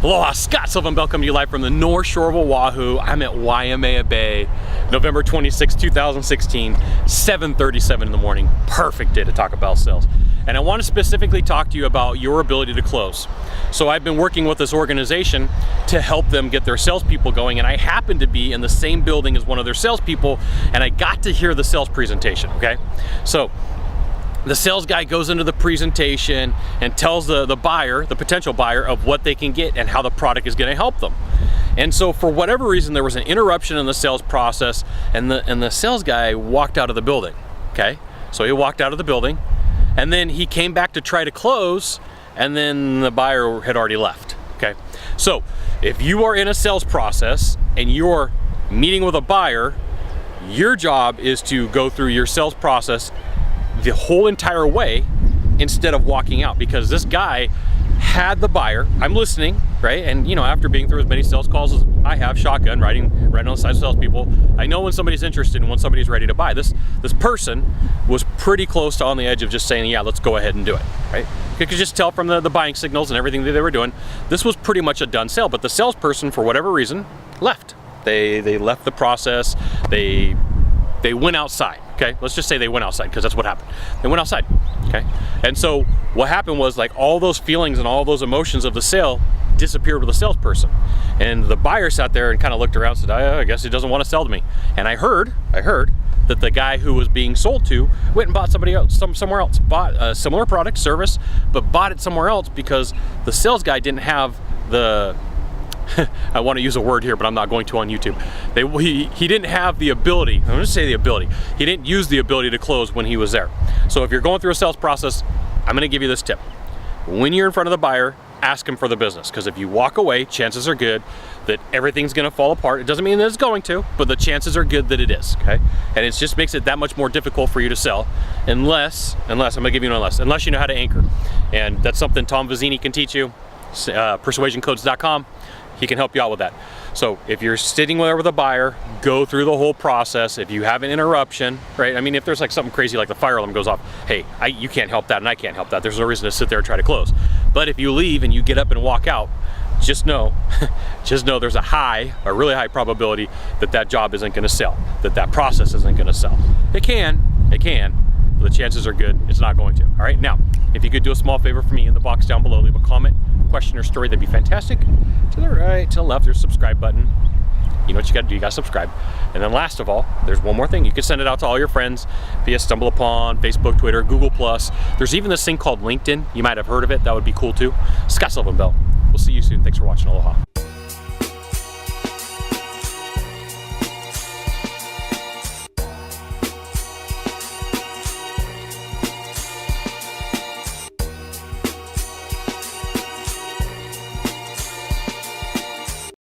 Aloha, Scott Sylvan Bell coming to you live from the North Shore of Oahu. I'm at Waimea Bay, November 26, 2016, 7:37 in the morning. Perfect day to talk about sales. And I want to specifically talk to you about your ability to close. So I've been working with this organization to help them get their salespeople going, and I happen to be in the same building as one of their salespeople, and I got to hear the sales presentation, okay? So the sales guy goes into the presentation and tells the buyer, the potential buyer, of what they can get and how the product is going to help them. And so for whatever reason, there was an interruption in the sales process, and the sales guy walked out of the building, okay? So he walked out of the building, and then he came back to try to close, and then the buyer had already left, okay? So if you are in a sales process and you're meeting with a buyer, your job is to go through your sales process the whole entire way instead of walking out, because this guy had the buyer. I'm listening, right? And you know, after being through as many sales calls as I have, shotgun, riding on the side of salespeople, I know when somebody's interested and when somebody's ready to buy. This person was pretty close to on the edge of just saying, yeah, let's go ahead and do it, right? You could just tell from the buying signals and everything that they were doing, this was pretty much a done sale. But the salesperson, for whatever reason, left. They left the process. They went outside, okay? Let's just say they went outside, because that's what happened. They went outside, okay? And so what happened was, like, all those feelings and all those emotions of the sale disappeared with the salesperson. And the buyer sat there and kind of looked around and said, I guess he doesn't want to sell to me. And I heard that the guy who was being sold to went and bought somebody else, somewhere else, bought a similar product, service, but bought it somewhere else because the sales guy didn't have the I want to use a word here, but I'm not going to on YouTube. He didn't have the ability, I'm going to say the ability, he didn't use the ability to close when he was there. So if you're going through a sales process, I'm going to give you this tip. When you're in front of the buyer, ask him for the business, because if you walk away, chances are good that everything's going to fall apart. It doesn't mean that it's going to, but the chances are good that it is, okay? And it just makes it that much more difficult for you to sell, unless I'm going to give you an unless you know how to anchor. And that's something Tom Vizzini can teach you, persuasioncodes.com. He can help you out with that. So if you're sitting there with a buyer, go through the whole process. If you have an interruption, right? I mean, if there's like something crazy like the fire alarm goes off, hey, you can't help that and I can't help that. There's no reason to sit there and try to close. But if you leave and you get up and walk out, just know there's a really high probability that job isn't gonna sell, that process isn't gonna sell. It can, but the chances are good it's not going to. All right, now, if you could do a small favor for me in the box down below, leave a comment, question, or story, that'd be fantastic. To the right, to the left, there's a subscribe button. You know what you gotta do, you gotta subscribe. And then last of all, there's one more thing. You can send it out to all your friends via StumbleUpon, Facebook, Twitter, Google+. There's even this thing called LinkedIn. You might have heard of it. That would be cool too. Scott Sylvan Bell. We'll see you soon. Thanks for watching. Aloha.